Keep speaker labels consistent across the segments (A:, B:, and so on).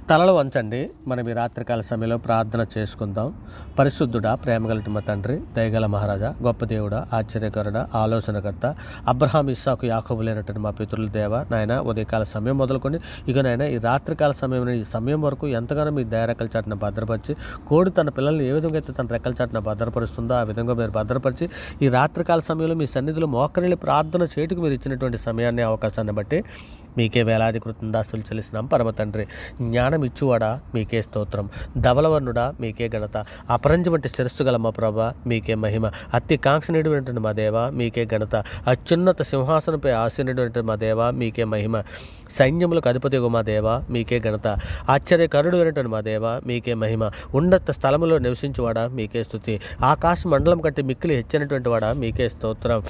A: తలలు వంచండి. మనం ఈ రాత్రికాల సమయంలో ప్రార్థన చేసుకుందాం. పరిశుద్ధుడా, ప్రేమగలటి మా తండ్రి, దయగల మహారాజా, గొప్ప దేవుడా, ఆశ్చర్యకరుడ, ఆలోచనకర్త, అబ్రహాం, ఇస్సాకు, యాకోబు లేనటువంటి మా పితరుల దేవ, నాయన ఉదయకాల సమయం మొదలుకొని ఇక నాయన ఈ రాత్రికాల సమయం, ఈ సమయం వరకు ఎంతగానో మీ దయ రెక్కల చాటున భద్రపరిచి, కోడి తన పిల్లల్ని ఏ విధంగా అయితే తన రెక్కల చాటున భద్రపరుస్తుందో ఆ విధంగా మీరు భద్రపరిచి ఈ రాత్రికాల సమయంలో మీ సన్నిధిలో మోకరిల్లి ప్రార్థన చేయటకు మీరు ఇచ్చినటువంటి సమయాన్ని, అవకాశాన్ని బట్టి మీకే వేలాది కృతజ్ఞతాస్తులు చెల్లిస్తున్నాం. పరమ తండ్రి, జ్ఞానం ఇచ్చువాడా మీకే స్తోత్రం, ధవలవర్ణుడా మీకే ఘనత, అపరంజి వంటి శిరస్సు గల మా ప్రభ మీకే మహిమ, అతి కాంక్షణీయుడైనటువంటి మా దేవ మీకే ఘనత, అత్యున్నత సింహాసనంపై ఆసీనుడైనటువంటి మా దేవ మీకే మహిమ, సైన్యములకు అధిపతిగా మా దేవ మీకే ఘనత, ఆశ్చర్యకరుడు అయినటువంటి మా దేవ మీకే మహిమ, ఉన్నత స్థలములో నివసించువాడా మీకే స్తుతి, ఆకాశ మండలం కంటే మిక్కిలి హెచ్చినటువంటి వాడా మీకే స్తోత్రం,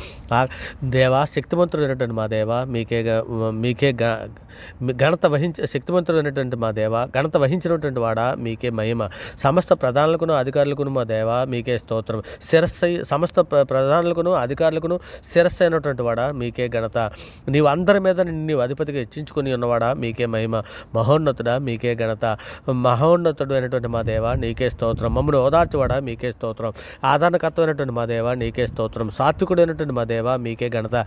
A: దేవా శక్తిమంతుడైనటువంటి మా దేవ మీకే ఘనత శక్తివంతుడైనటువంటి మా దేవ, ఘనత వహించినటువంటి వాడా మీకే మహిమ, సమస్త ప్రధానులకును అధికారులకును మా దేవ మీకే స్తోత్రం, సమస్త ప్రధానులకును అధికారులకును శిరస్సు అయినటువంటి వాడా మీకే ఘనత, నీవు అందరి మీద నీవు అధిపతిగా హెచ్చించుకుని ఉన్నవాడా మీకే మహిమ, మహోన్నతుడా మీకే ఘనత, మహోన్నతుడు అయినటువంటి మా దేవ నీకే స్తోత్రం, మమ్మల్ని ఓదార్చువాడా మీకే స్తోత్రం, ఆదరణకర్తమైనటువంటి మా దేవ నీకే స్తోత్రం, సాత్వికుడైనటువంటి మా దేవ మీకే ఘనత,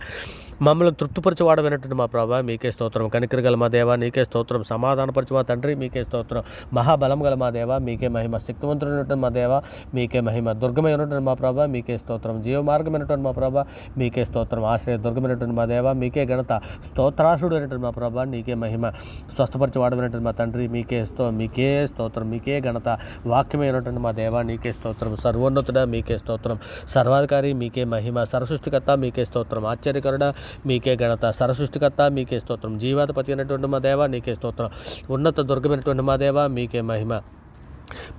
A: మమ్మల్ని తృప్తిపరచువాడమైనటువంటి మా ప్రభా మీకే స్తోత్రం, కనికరగల మా దేవ నీకే స్తోత్రం, సమాధానపరచు మా తండ్రి మీకే స్తోత్రం, మహాబలం గల మా దేవ మీకే మహిమ, శక్తివంతుడైనటువంటి మా దేవ మీకే మహిమ, దుర్గమైనటువంటి మా ప్రభా మీకే స్తోత్రం, జీవమార్గమైనటువంటి మా ప్రభా మీకే స్తోత్రం, ఆశ్రయ దుర్గమైనటువంటి మా దేవ మీకే ఘనత, స్తోత్రాసుడు అయినటువంటి మా ప్రభా నీకే మహిమ, స్వస్థపరచవాడమైనటువంటి మా తండ్రి మీకే స్తోత్రం, మీకే ఘనత, వాక్యమైనటువంటి మా దేవ నీకే స్తోత్రం, సర్వోన్నతుడా మీకే స్తోత్రం, సర్వాధికారి మీకే మహిమ, సరసృష్టికర్త మీకే స్తోత్రం, ఆశ్చర్యకరుడ మీకే ఘనత, సరసృష్టికర్త మీకే స్తోత్రం, జీవాధిపతి అయినటువంటి మా దేవ నీకే స్తోత్రం, ఉన్నత దుర్గమైనటువంటి మా దేవ మీకే మహిమ,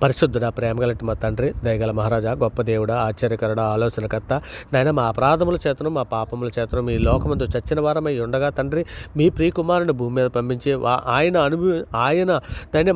A: పరిశుద్ధుడా, ప్రేమగలటి మా తండ్రి, దయగల మహారాజా, గొప్ప దేవుడా, ఆశ్చర్యకరుడ, ఆలోచనకర్త, నాయన మా అపరాధముల చేతను మా పాపముల చేతను మీ లోకమందు చచ్చిన వారమై ఉండగా తండ్రి మీ ప్రియకుమారుని భూమి మీద పంపించి ఆయన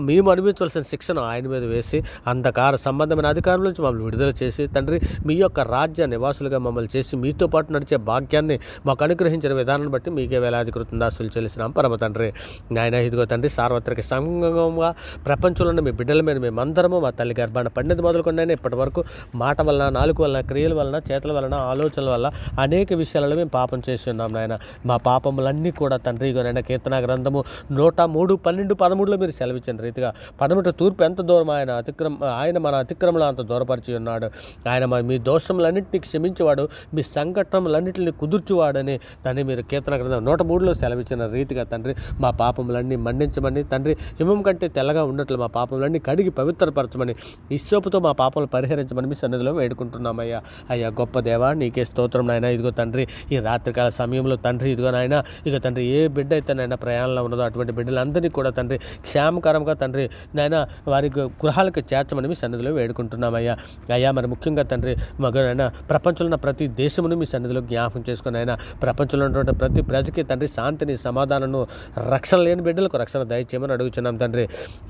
A: మేము అనుభవించవలసిన శిక్షను ఆయన మీద వేసి అంధకార సంబంధమైన అధికారుల నుంచి మమ్మల్ని విడుదల చేసి తండ్రి మీ యొక్క రాజ్య నివాసులుగా మమ్మల్ని చేసి మీతో పాటు నడిచే భాగ్యాన్ని మాకు అనుగ్రహించిన విధానాన్ని బట్టి మీకే వేలాది కృతజ్ఞతాస్తులు చెల్లిస్తున్నాం. పరమ తండ్రి, నాయన ఇదిగో తండ్రి, సార్వత్రిక సంఘంగా ప్రపంచంలో ఉన్న మీ బిడ్డల మీద మేమందరము మా తల్లి గర్భాన పండిన మొదలుకొండైనా ఇప్పటి వరకు మాట వలన, నాలుక వలన, క్రియల వలన, చేతుల వలన, ఆలోచనల వల్ల అనేక విషయాలలో మేము పాపం చేసి ఉన్నాం నాయన. మా పాపములన్నీ కూడా తండ్రి ఇగోనైనా కీర్తన గ్రంథము 103:12-13 మీరు సెలవిచ్చిన రీతిగా పడమట తూర్పు ఎంత దూరం ఆయన మన అతిక్రమలు అంత దూరపరిచి ఉన్నాడు. ఆయన మీ దోషములన్నింటినీ క్షమించేవాడు, మీ సంఘటనలన్నింటినీ కుదుర్చువాడని తండ్రి మీరు కీర్తన గ్రంథం 103లో సెలవిచ్చిన రీతిగా తండ్రి మా పాపములన్నీ మన్నించమని తండ్రి హిమం కంటే తెల్లగా ఉన్నట్లు మా పాపములన్నీ కడిగి పవిత్రపరచమని, ఇస్సోపుతో మా పాపలు పరిహరించమని మీ సన్నిధిలో వేడుకుంటున్నామయ్యా. అయ్యా గొప్ప దేవా నీకే స్తోత్రం నాయన. ఇదిగో తండ్రి ఈ రాత్రికాల సమయంలో తండ్రి ఇదిగో నాయన ఇక తండ్రి ఏ బిడ్డ అయితే నాయన ప్రయాణంలో ఉన్నదో అటువంటి బిడ్డలందరినీ కూడా తండ్రి క్షేమకరంగా తండ్రి నాయన వారి గృహాలకు చేర్చమని మీ సన్నిధిలో వేడుకుంటున్నామయ్యా. అయ్యా మరి ముఖ్యంగా తండ్రి మగనైనా ప్రపంచంలో ఉన్న ప్రతి దేశమును మీ సన్నిధిలో జ్ఞాపకం చేసుకుని అయినా ప్రపంచంలో ఉన్నటువంటి ప్రతి ప్రజకి తండ్రి శాంతిని, సమాధానము, రక్షణ లేని బిడ్డలకు రక్షణ దయచేయమని అడుగుతున్నాం తండ్రి.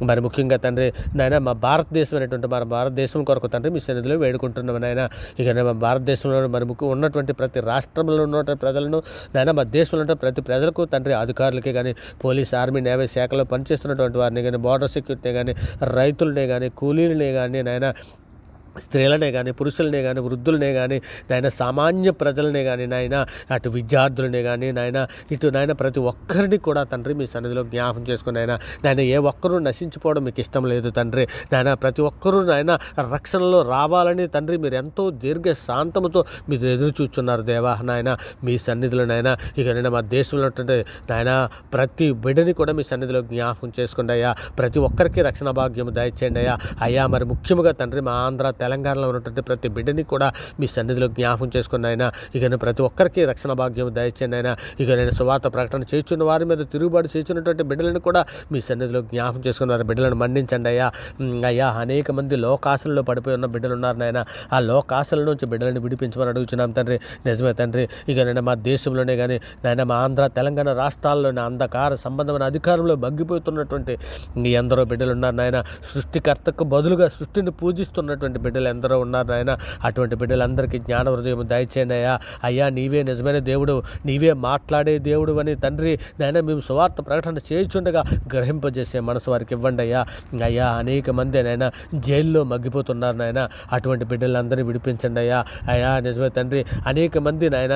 A: మరి ముఖ్యంగా తండ్రి నాయన మా భారతదేశం అనేటువంటి మన భారతదేశం కొరకు తండ్రి మీ సన్నిధిలో వేడుకుంటున్నాం నాయన. ఇక మా భారతదేశంలో మరి ఉన్నటువంటి ప్రతి రాష్ట్రంలో ఉన్నటువంటి ప్రజలను నాయన మా దేశంలో ఉన్న ప్రతి ప్రజలకు తండ్రి, అధికారులకే కానీ, పోలీస్, ఆర్మీ, నేవీ శాఖలో పనిచేస్తున్నటువంటి వారిని కానీ, బార్డర్ సెక్యూరిటీ కానీ, రైతులనే కానీ, కూలీలనే కానీ నాయన, స్త్రీలనే కానీ, పురుషులనే కానీ, వృద్ధులనే కానీ నాయన, సామాన్య ప్రజలనే కానీ నాయన, అటు విద్యార్థులనే కానీ నాయన, ఇటు నాయన ప్రతి ఒక్కరిని కూడా తండ్రి మీ సన్నిధిలో జ్ఞాపకం చేసుకుని నాయన ఏ ఒక్కరూ నశించిపోవడం మీకు ఇష్టం లేదు తండ్రి. నాయన ప్రతి ఒక్కరూ నాయన రక్షణలో రావాలని తండ్రి మీరు ఎంతో దీర్ఘ శాంతముతో మీరు ఎదురు చూస్తున్నారు దేవా నాయన. మీ సన్నిధిలో నాయన ఇక నేను మా దేశంలో ఉన్నటువంటి నాయన ప్రతి బిడ్డని కూడా మీ సన్నిధిలో జ్ఞాపకం చేసుకోండి అయ్యా. ప్రతి ఒక్కరికి రక్షణ భాగ్యం దయచేయండి అయ్యా. అయ్యా మరి ముఖ్యంగా తండ్రి మా ఆంధ్ర, తెలంగాణలో ఉన్నటువంటి ప్రతి బిడ్డని కూడా మీ సన్నిధిలో జ్ఞాపకం చేసుకుని అయినా ఇక ప్రతి ఒక్కరికి రక్షణ భాగ్యం దయచేయండి అయినా. ఇక నేను సువార్త ప్రకటన చేస్తున్న వారి మీద తిరుగుబాటు చేస్తున్నటువంటి బిడ్డలను కూడా మీ సన్నిధిలో జ్ఞాపకం చేసుకుని వారి బిడ్డలను మన్నించండి అయ్యా. అయ్యా అనేక మంది లోకాశలలో పడిపోయి ఉన్న బిడ్డలు ఉన్నారు నాయన. ఆ లోకాశల నుంచి బిడ్డలను విడిపించమని అడుగుతున్నాం తండ్రి. నిజమే తండ్రి. ఇక నేను మా దేశంలోనే కానీ నాయన మా ఆంధ్ర, తెలంగాణ రాష్ట్రాల్లోని అంధకార సంబంధమైన అధికారంలో బగ్గిపోతున్నటువంటి ఎందరో బిడ్డలు ఉన్నారు నాయన. సృష్టికర్తకు బదులుగా సృష్టిని పూజిస్తున్నటువంటి బిడ్డలు ఎందరో ఉన్నారు నాయన. అటువంటి బిడ్డలందరికీ జ్ఞాన హృదయం దయచేయండి అయ్యా. అయ్యా నీవే నిజమైన దేవుడు, నీవే మాట్లాడే దేవుడు అని తండ్రి నాయన మేము సువార్త ప్రకటన చేయుచుండగా గ్రహింపజేసే మనసు వారికి ఇవ్వండి అయ్యా. అయ్యా అనేక మంది నాయన జైల్లో మగ్గిపోతున్నారు నాయన. అటువంటి బిడ్డలందరినీ విడిపించండి అయ్యా. అయ్యా నిజమే తండ్రి, అనేక మంది నాయన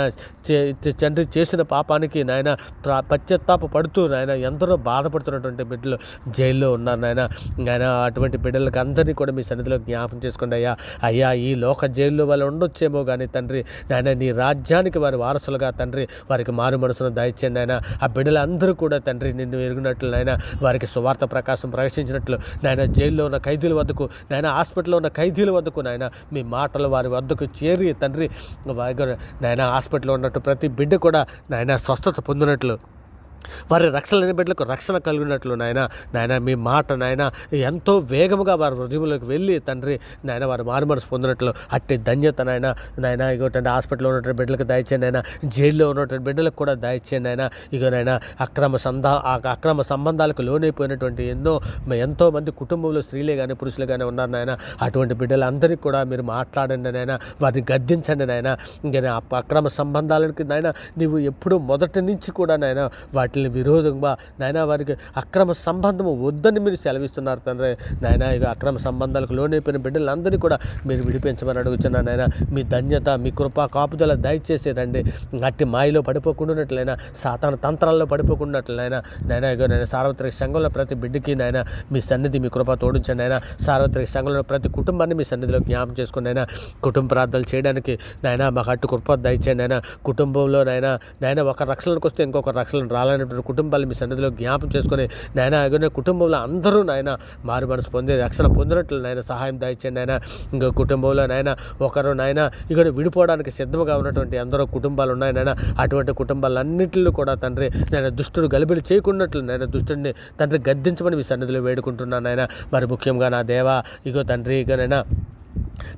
A: తండ్రి చేసిన పాపానికి నాయన పశ్చాత్తాప పడుతూ నాయన ఎందరో బాధపడుతున్నటువంటి బిడ్డలు జైల్లో ఉన్నారు నాయన. ఆయన అటువంటి బిడ్డలకు అందరినీ కూడా మీ సన్నిధిలో జ్ఞాపం చేసుకోండి అయ్యా. అయ్యా ఈ లోక జైల్లో వాళ్ళు ఉండొచ్చేమో కానీ తండ్రి నాయన నీ రాజ్యానికి వారి వారసులుగా తండ్రి వారికి మారు మనసును దయచేయండి ఆయన. ఆ బిడ్డలందరూ కూడా తండ్రి నిన్ను ఎరిగినట్లు నాయన వారికి సువార్త ప్రకాశం ప్రవేశించినట్లు నాయన జైల్లో ఉన్న ఖైదీల వద్దకు నాయన హాస్పిటల్లో ఉన్న ఖైదీల వద్దకు నాయన మీ మాటలు వారి వద్దకు చేరి తండ్రి నాయన హాస్పిటల్లో ఉన్నట్టు ప్రతి బిడ్డ కూడా నాయన స్వస్థత పొందినట్లు వారి రక్షణ లేని బిడ్డలకు రక్షణ కలిగినట్లు నాయన మీ మాట నాయన ఎంతో వేగముగా వారి హృదయంలోకి వెళ్ళి తండ్రి నాయన వారు మారుమనసు పొందినట్లు అట్టి ధన్యత నాయన ఇగోటండి హాస్పిటల్లో ఉన్నటువంటి బిడ్డలకు దయచేయండి నాయన. జైల్లో ఉన్నటువంటి బిడ్డలకు కూడా దయచేయండి నాయన. ఇగోనైనా అక్రమ సంబంధాలకు లోనైపోయినటువంటి ఎంతో మంది కుటుంబంలో స్త్రీలే కానీ పురుషులే కానీ ఉన్నారు నాయన. అటువంటి బిడ్డలందరికీ కూడా మీరు మాట్లాడండి నాయన, వారిని గద్దించండి నాయన. ఇంకా అక్రమ సంబంధాలకి నాయన నీవు ఎప్పుడూ మొదటి నుంచి కూడా నాయన వాటిని విరోధంగా నాయన వారికి అక్రమ సంబంధము వద్దని మీరు సెలవిస్తున్నారు తండ్రి నాయన. ఇక అక్రమ సంబంధాలకు లోనైపోయిన బిడ్డలందరినీ కూడా మీరు విడిపించమని అడుగుతున్నాను నాయన. మీ ధన్యత మీ కృపా కాపుదల దయచేసేదండి. అట్టి మాయలో పడిపోకుండానట్లయినా సాతాన తంత్రాల్లో పడిపోకుండానట్లయినా నాయన ఇగో నాయన సార్వత్రిక సంఘంలో ప్రతి బిడ్డకి నాయన మీ సన్నిధి మీ కృప తోడించండి నాయన. సార్వత్రిక సంఘంలో ప్రతి కుటుంబాన్ని మీ సన్నిధిలో జ్ఞాపం చేసుకుని నాయన కుటుంబ ప్రార్థనలు చేయడానికి నాయన మాకు అట్టు కృప దయచేయండి నాయన. కుటుంబంలో నాయన ఒక రక్షణకు వస్తే ఇంకొక రక్షణ రాలని కుటుంబాలు మీ సన్నిధిలో జ్ఞాపం చేసుకుని నాయన కుటుంబంలో అందరూ నాయన మారు మనసు పొంది రక్షణ పొందినట్లు నాయన సహాయం దయచేయండి నాయన. ఇంకో కుటుంబంలో నాయన ఒకరు నాయన ఇక్కడ విడిపోవడానికి సిద్ధంగా ఉన్నటువంటి ఎందరో కుటుంబాలు ఉన్నాయి నాయన. అటువంటి కుటుంబాలన్నింటిలో కూడా తండ్రి నేను దుష్టుడు గలిబిలి చేయకున్నట్లు నేను దుష్టుడిని తండ్రి గద్దించమని మీ సన్నిధిలో వేడుకుంటున్నాను నాయన. మరి ముఖ్యంగా నా దేవా ఇగో తండ్రి ఇగోనైనా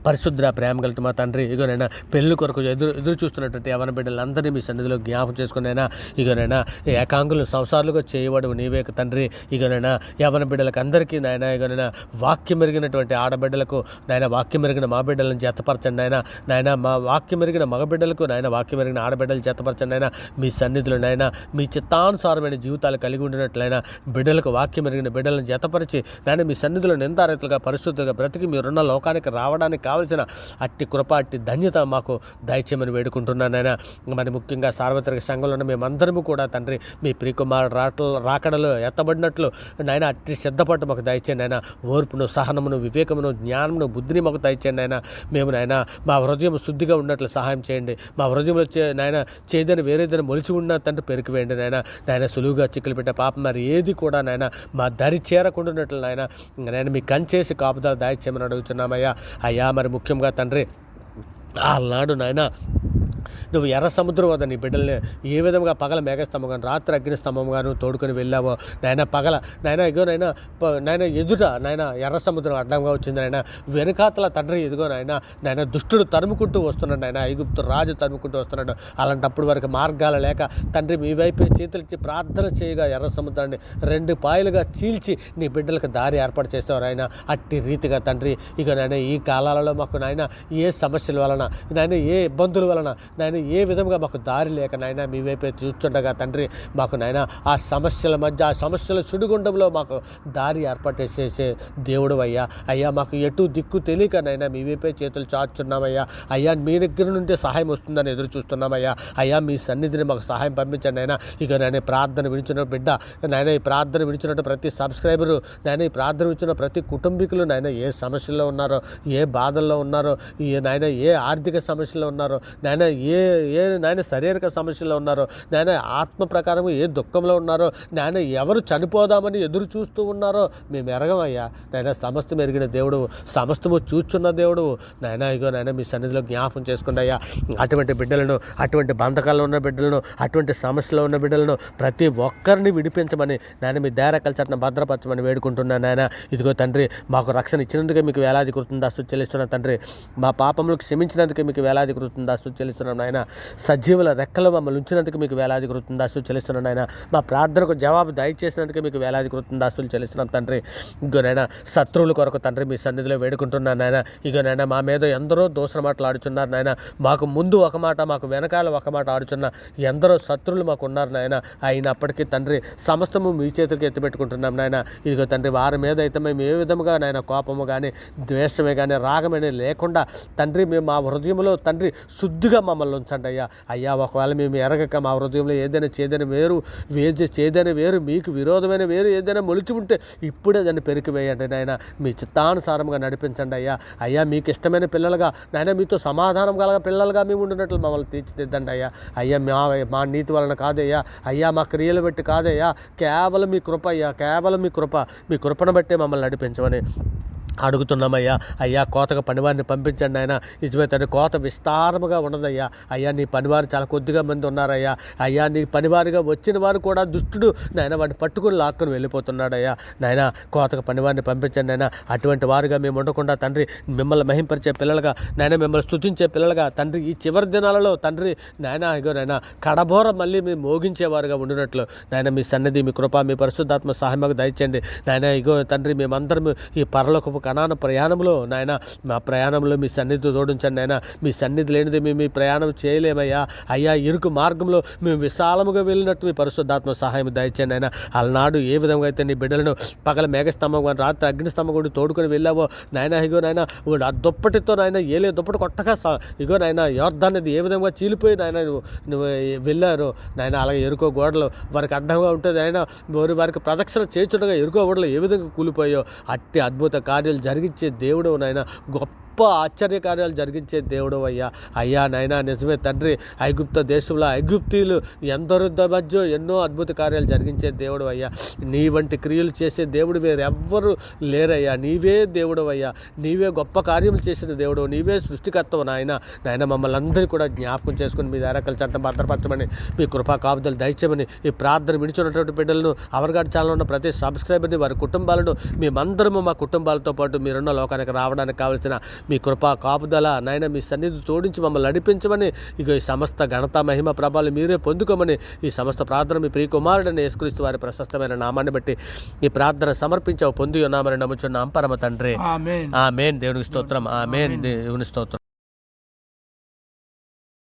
A: పరిశుద్ధ ప్రేమ కలిగిన మా తండ్రి ఇగోనైనా పెళ్లి కొరకు ఎదురు చూస్తున్నటువంటి యవన బిడ్డలందరినీ మీ సన్నిధిలో జ్ఞాపం చేసుకునైనా ఇగోనైనా ఏకాంగులు సంసారాలుగా చేయబడు నీవే తండ్రి. ఇగోనైనా యవన బిడ్డలకు అందరికీ నాయన ఇగోనైనా వాక్యం మెరిగినటువంటి ఆడబిడ్డలకు నాయన వాక్యం మెరిగిన మా బిడ్డలను జతపరచండి నాయన మా వాక్యం మెరిగిన మగబిడ్డలకు నాయన వాక్యం మెరిగిన ఆడబిడ్డలు జతపరచండి నాయన. మీ సన్నిధిలో నాయన మీ చిత్తానుసారమైన జీవితాలు కలిగి ఉండినట్లయినా బిడ్డలకు వాక్యం మెరిగిన బిడ్డలను జతపరిచి నాయన మీ సన్నిధిలో నిందారైతులుగా పరిశుద్ధంగా బ్రతికి మీరున్న లోకానికి రావడానికి కావలసిన అట్టి కృప అట్టి ధన్యత మాకు దయచేయమని వేడుకుంటున్నాను నాయన. మరి ముఖ్యంగా సార్వత్రిక సంఘంలో ఉన్న మేమందరము కూడా తండ్రి మీ ప్రియకుమారుడు రాకడలో ఎత్తబడినట్లు నాయన అట్టి సిద్ధపట్టు మాకు దయచేయండి నాయన. ఓర్పును సహనమును వివేకమును జ్ఞానమును బుద్ధిని మాకు దయచేయండి నాయన. మేము నాయన మా హృదయం శుద్ధిగా ఉన్నట్లు సహాయం చేయండి. మా హృదయంలో నాయన చేదని వేరేదని మొలిచి ఉన్న తండ్రి పెరికి వేయండి నాయన సులువుగా చిక్కులు పెట్టే పాపం మరి ఏది కూడా నాయన మా దరి చేరకుండా ఉన్నట్లు నాయన మీ కంచేసి కాపుదల దయచేయమని అడుగుతున్నామయ్యా. అయ్యా మరి ముఖ్యంగా తండ్రి ఆనాడు నాయన నువ్వు ఎర్ర సముద్రం వద్ద నీ బిడ్డల్ని ఏ విధంగా పగల మేఘస్తంభం కానీ రాత్రి అగ్నిస్తంభం గాను తోడుకొని వెళ్ళావో పగల ఇగో ఎదుట ఎర్ర సముద్రం అడ్డంగా వచ్చింది వెనుకాతల తండ్రి ఇదిగో దుష్టుడు తరుముకుంటూ వస్తున్నాడు ఐగుప్తు రాజు తరుముకుంటూ వస్తున్నాడు. అలాంటప్పుడు వరకు మార్గాలు లేక తండ్రి మీ వైపే చేతులెత్తి ప్రార్థన చేయగా ఎర్ర సముద్రాన్ని 2 పాయలుగా చీల్చి నీ బిడ్డలకు దారి ఏర్పాటు చేసేవారు అట్టి రీతిగా తండ్రి ఇక ఈ కాలాలలో మాకు ఏ సమస్యల వలన ఏ ఇబ్బందుల వలన ఏ విధంగా మాకు దారి లేక మీ వైపే చూస్తుండగా తండ్రి మాకు ఆ సమస్యల మధ్య ఆ సమస్యల సుడిగుండంలో మాకు దారి ఏర్పాటు చేసే దేవుడు అయ్యా మాకు ఎటు దిక్కు తెలియక మీ వైపే చేతులు చాచున్నామయ్యా మీ దగ్గర నుండి సహాయం వస్తుందని ఎదురు చూస్తున్నామయ్యా మీ సన్నిధిని మాకు సహాయం పంపించండి ఇక ప్రార్థన విడిచిన బిడ్డ ఈ ప్రార్థన విడిచినట్టు ప్రతి సబ్స్క్రైబరు ఈ ప్రార్థన విడిచిన ప్రతి కుటుంబీకులు ఏ సమస్యల్లో ఉన్నారో ఏ బాధల్లో ఉన్నారో ఏ ఆర్థిక సమస్యలో ఉన్నారో శారీరక సమస్యల్లో ఉన్నారో ఆత్మ ప్రకారం ఏ దుఃఖంలో ఉన్నారో ఎవరు చనిపోదామని ఎదురు చూస్తూ ఉన్నారో మేము ఎరగమయ్యా సమస్తం ఎరిగిన దేవుడు సమస్తము చూచున్న దేవుడు ఇగో మీ సన్నిధిలో జ్ఞాపం చేసుకోండి అయ్యా. అటువంటి బిడ్డలను అటువంటి బంధకాల్లో ఉన్న బిడ్డలను అటువంటి సమస్యలో ఉన్న బిడ్డలను ప్రతి ఒక్కరిని విడిపించమని మీ దేర కల్చర్ను భద్రపరచమని వేడుకుంటున్నాను ఇదిగో తండ్రి మాకు రక్షణ ఇచ్చినందుకే మీకు వేలాది కృతజ్ఞతాస్తుతులు చెల్లిస్తున్నా తండ్రి. మా పాపములకు క్షమించినందుకే మీకు వేలాది కృతజ్ఞతాస్తుతులు చెల్లిస్తున్నాను చెల్లిస్తున్నాం నాయన. సజీవుల రెక్కలు మమ్మల్ని ఉంచినందుకు మీకు వేలాది కృతజ్ఞతాస్తులు చెల్లిస్తున్నాం నాయన. మా ప్రార్థనకు జవాబు దయచేసినందుకు మీకు వేలాది కృతజ్ఞతాస్తులు చెల్లిస్తున్నాం తండ్రి. ఇగోనైనా శత్రువుల కొరకు తండ్రి మీ సన్నిధిలో వేడుకుంటున్నాను నాయన. ఇగోనైనా మా మీద ఎందరో దూసర మాటలు ఆడుచున్నారు నాయన. మాకు ముందు ఒక మాట, మాకు వెనకాల ఒక మాట ఆడుచున్న ఎందరో శత్రువులు మాకు ఉన్నారు నాయన. అయినప్పటికీ తండ్రి సమస్తము మీ చేతులకి ఎత్తిపెట్టుకుంటున్నాం నాయన. ఇదిగో తండ్రి వారి మీద అయితే మేము ఏ విధముగా నాయన కోపము కానీ ద్వేషమే కానీ రాగమే లేకుండా తండ్రి మేము మా హృదయంలో తండ్రి శుద్ధిగా మమ్మల్ని ఉంచండి అయ్యా. అయ్యా ఒకవేళ మేము ఎరగక మా హృదయంలో ఏదైనా చేదైన వేరు మీకు విరోధమైన వేరు ఏదైనా మొలిచి ఉంటే ఇప్పుడే దాన్ని పెరికివేయండి నాయన. మీ చిత్తానుసారంగా నడిపించండి అయ్యా. అయ్యా మీకు ఇష్టమైన పిల్లలుగా నాయన, మీతో సమాధానం కలగ పిల్లలుగా మేము ఉండినట్లు మమ్మల్ని తీర్చిదిద్దండి అయ్యా. అయ్యా మా నీతి వలన కాదయ్యా, అయ్యా మా క్రియలు బట్టి కాదయ్యా, కేవలం మీ కృప అయ్యా, కేవలం మీ కృపను బట్టే మమ్మల్ని నడిపించమని అడుగుతున్నామయ్యా. అయ్యా కోతకు పనివారిని పంపించండి ఆయన. నిజమే తండ్రి, కోత విస్తారముగా ఉన్నదయ్యా. అయ్యా నీ పనివారు చాలా కొద్దిగా మంది ఉన్నారయ్యా. అయ్యా నీ పనివారిగా వచ్చిన వారు కూడా దుష్టుడు నాయన వాడిని పట్టుకుని లాక్కుని వెళ్ళిపోతున్నాడయ్యా. నాయన కోతకు పనివారిని పంపించండి నాయన. అటువంటి వారుగా మేము ఉండకుండా తండ్రి మిమ్మల్ని మహింపరిచే పిల్లలుగా నాయన, మిమ్మల్ని స్తుతించే పిల్లలుగా తండ్రి ఈ చివరి దినాలలో తండ్రి నాయన ఇగో నాయన కడబోర మళ్ళీ మేము మోగించేవారుగా ఉండినట్లు నాయన మీ సన్నిధి, మీ కృప, మీ పరిశుద్ధాత్మ సహాయముగా దయచేయండి నాయన. ఇగో తండ్రి మేమందరం ఈ పరలోకపు కనాన ప్రయాణంలో నాయన, మా ప్రయాణంలో మీ సన్నిధి తోడించండి నాయన. మీ సన్నిధి లేనిది మేము ఈ ప్రయాణం చేయలేమయ్యా. అయ్యా ఇరుకు మార్గంలో మేము విశాలముగా వెళ్ళినట్టు మీ పరిశుద్ధాత్మ సహాయం దయచేయండి నాయన. అలనాడు ఏ విధంగా అయితే నీ బిడ్డలను పగల మేఘస్తంభం కానీ రాత్రి అగ్నిస్తంభం కూడా తోడుకొని వెళ్ళావో నాయన, ఇగో నాయన ఆ దుప్పటితో నాయన ఏలే దుప్పటి కొట్టగా ఇగో నాయన యోర్దాన్ ఏ విధంగా చీలిపోయి నాయన నువ్వు వెళ్ళారు నాయన. అలాగే ఎరుకో గోడలు వారికి అడ్డంగా ఉంటుంది ఆయన, వారికి ప్రదక్షిణ చేయుచుండగా ఎరుకో గోడలు ఏ విధంగా కూలిపోయో అట్టి అద్భుత కార్యాలు జరిగించే దేవుడు నాయన. గొప్ప ఆశ్చర్య కార్యాలు జరిగించే దేవుడు అయ్యా. అయ్యా నాయన నిజమే తండ్రి, ఐగుప్త దేశంలో ఐగుప్తీయులు ఎందరో మధ్య ఎన్నో అద్భుత కార్యాలు జరిగించే దేవుడు అయ్యా. నీ వంటి క్రియలు చేసే దేవుడు వేరెవ్వరు లేరయ్యా. నీవే దేవుడు అయ్యా. నీవే గొప్ప కార్యములు చేసిన దేవుడు, నీవే సృష్టికర్తవు నాయన. మమ్మల్ని అందరినీ కూడా జ్ఞాపకం చేసుకుని మీ రెక్కల చట్టం భద్రపరచమని, మీ కృపా కాపుదలు దయచేయమని, ఈ ప్రార్థన విడిచున్నటువంటి బిడ్డలను అవర్గాడ్ ఛానల్ ఉన్న ప్రతి సబ్స్క్రైబర్ని, వారి కుటుంబాలను, మేమందరము మా కుటుంబాలతో పాటు మీరున్న లోకానికి రావడానికి కావలసిన మీ కృపా కాపుదల నాయన మీ సన్నిధి తోడించి మమ్మల్ని నడిపించమని, ఇక ఈ సమస్త ఘనత మహిమ ప్రభావాలు మీరే పొందుకోమని, ఈ సమస్త ప్రార్థన మీ ప్రియ కుమారుడని యేసుక్రీస్తు వారి ప్రశస్తమైన నామాన్ని బట్టి ఈ ప్రార్థన సమర్పించావు, పొంది ఉన్నామని నమ్ముచున్నాం పరమ తండ్రి. ఆమేన్. దేవునికి స్తోత్రం. ఆమేన్. దేవుని స్తోత్రం.